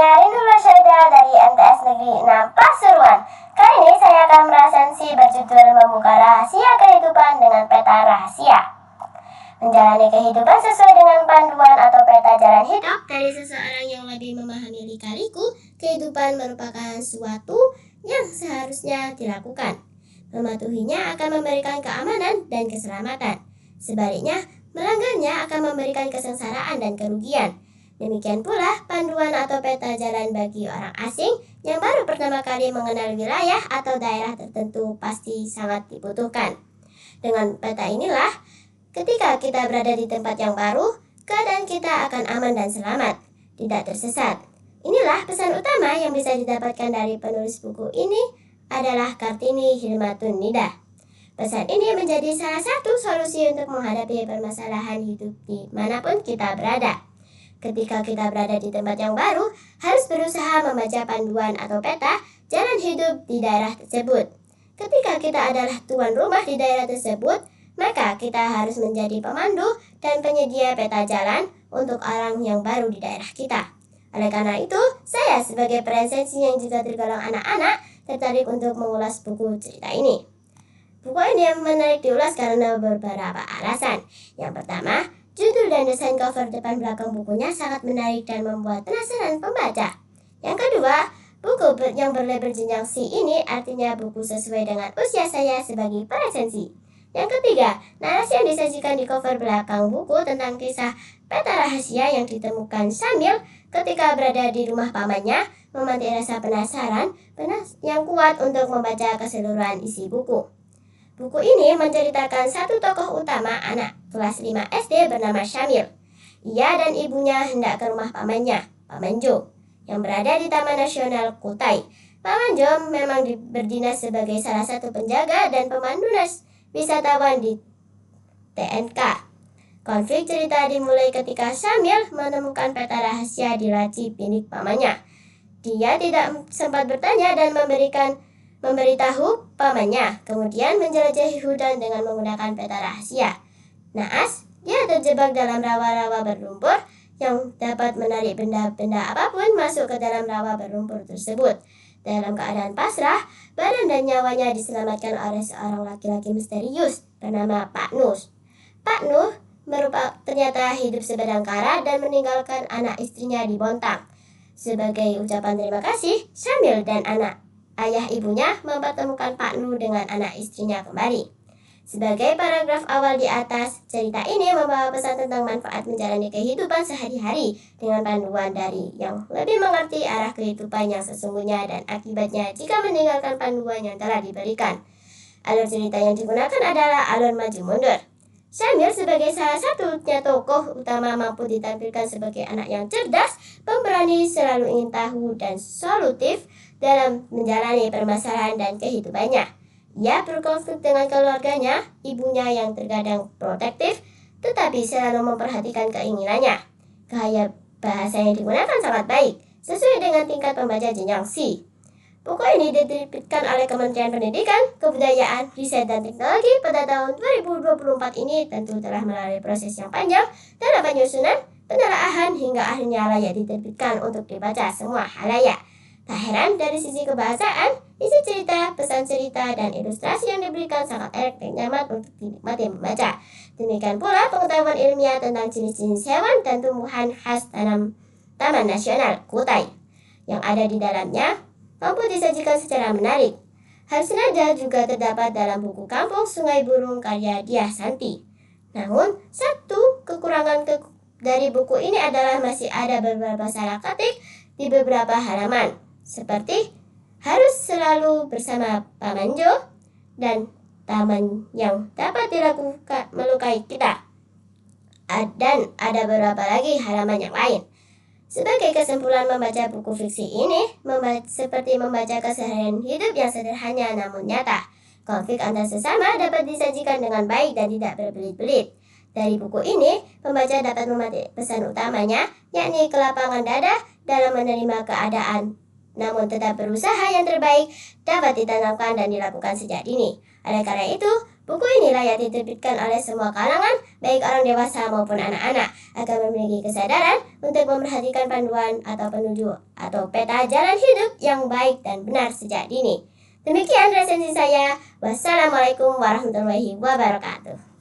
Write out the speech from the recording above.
Saya Rindula Syahida dari MTS Negeri 6 Pasuruan. Kali ini saya akan merasensi berjudul Membuka Rahasia Kehidupan dengan Peta Rahasia. Menjalani kehidupan sesuai dengan panduan atau peta jalan hidup dari seseorang yang lebih memahami lika-liku kehidupan merupakan suatu yang seharusnya dilakukan. Mematuhinya akan memberikan keamanan dan keselamatan. Sebaliknya, melanggarnya akan memberikan kesengsaraan dan kerugian. Demikian pula panduan atau peta jalan bagi orang asing yang baru pertama kali mengenal wilayah atau daerah tertentu pasti sangat dibutuhkan. Dengan peta inilah, ketika kita berada di tempat yang baru, keadaan kita akan aman dan selamat, tidak tersesat. Inilah pesan utama yang bisa didapatkan dari penulis buku ini adalah Kartini Hilmatun Nida. Pesan ini menjadi salah satu solusi untuk menghadapi permasalahan hidup di manapun kita berada. Ketika kita berada di tempat yang baru, harus berusaha membaca panduan atau peta jalan hidup di daerah tersebut. Ketika kita adalah tuan rumah di daerah tersebut, maka kita harus menjadi pemandu dan penyedia peta jalan untuk orang yang baru di daerah kita. Oleh karena itu, saya sebagai presensi yang juga tergolong anak-anak tertarik untuk mengulas buku cerita ini. Buku ini menarik diulas karena beberapa alasan. Yang pertama, judul dan desain cover depan belakang bukunya sangat menarik dan membuat penasaran pembaca. Yang kedua, buku yang berlabel jenjang C ini artinya buku sesuai dengan usia saya sebagai presensi. Yang ketiga, narasi yang disajikan di cover belakang buku tentang kisah peta rahasia yang ditemukan Syamil ketika berada di rumah pamannya memantik rasa penasaran yang kuat untuk membaca keseluruhan isi buku. Buku ini menceritakan satu tokoh utama anak kelas 5 SD bernama Syamil. Ia dan ibunya hendak ke rumah pamannya, Paman Jo, yang berada di Taman Nasional Kutai. Paman Jo memang berdinas sebagai salah satu penjaga dan pemandu wisatawan di TNK. Konflik cerita dimulai ketika Syamil menemukan peta rahasia di laci bilik pamannya. Dia tidak sempat bertanya dan memberitahu pamannya, kemudian menjelajahi hutan dengan menggunakan peta rahasia. Naas, dia terjebak dalam rawa-rawa berlumpur yang dapat menarik benda-benda apapun masuk ke dalam rawa berlumpur tersebut. Dalam keadaan pasrah, badan dan nyawanya diselamatkan oleh seorang laki-laki misterius bernama Pak Nuh. Pak Nuh ternyata hidup sebedang kara dan meninggalkan anak istrinya di Bontang. Sebagai ucapan terima kasih, Syamil dan ayah ibunya mempertemukan Pak Nuh dengan anak istrinya kembali. Sebagai paragraf awal di atas, cerita ini membawa pesan tentang manfaat menjalani kehidupan sehari-hari dengan panduan dari yang lebih mengerti arah kehidupan yang sesungguhnya dan akibatnya jika meninggalkan panduan yang telah diberikan. Alur cerita yang digunakan adalah alur maju mundur. Syamil sebagai salah satunya tokoh utama mampu ditampilkan sebagai anak yang cerdas, pemberani, selalu ingin tahu dan solutif dalam menjalani permasalahan dan kehidupannya. Ia berkonflik dengan keluarganya, ibunya yang terkadang protektif, tetapi selalu memperhatikan keinginannya. Gaya bahasa yang digunakan sangat baik, sesuai dengan tingkat pembaca jenjang C. Buku ini diterbitkan oleh Kementerian Pendidikan, Kebudayaan, Riset dan Teknologi pada tahun 2024 ini tentu telah melalui proses yang panjang dalam penyusunan, penelaahan hingga akhirnya layak diterbitkan untuk dibaca semua halayak. Tak heran dari sisi kebahasaan, isi cerita, pesan cerita, dan ilustrasi yang diberikan sangat enak dan nyaman untuk dinikmati membaca. Demikian pula pengetahuan ilmiah tentang jenis-jenis hewan dan tumbuhan khas Taman Nasional Kutai yang ada di dalamnya mampu disajikan secara menarik. Hal senada juga terdapat dalam buku Kampung Sungai Burung karya Diah Santi. Namun, satu kekurangan dari buku ini adalah masih ada beberapa salah ketik di beberapa halaman. Seperti harus selalu bersama Paman Jo dan taman yang dapat dilakukan melukai kita. Dan ada beberapa lagi halaman yang lain. Sebagai kesimpulan membaca buku fiksi ini, seperti membaca keseharian hidup yang sederhana namun nyata. Konflik antar sesama dapat disajikan dengan baik dan tidak berbelit-belit. Dari buku ini, pembaca dapat memetik pesan utamanya, yakni kelapangan dada dalam menerima keadaan. Namun tetap berusaha yang terbaik dapat ditanamkan dan dilakukan sejak dini. Oleh karena itu, buku ini layak diterbitkan oleh semua kalangan, baik orang dewasa maupun anak-anak, agar memiliki kesadaran untuk memperhatikan panduan atau petunjuk atau atau peta jalan hidup yang baik dan benar sejak dini. Demikian resensi saya. Wassalamualaikum warahmatullahi wabarakatuh.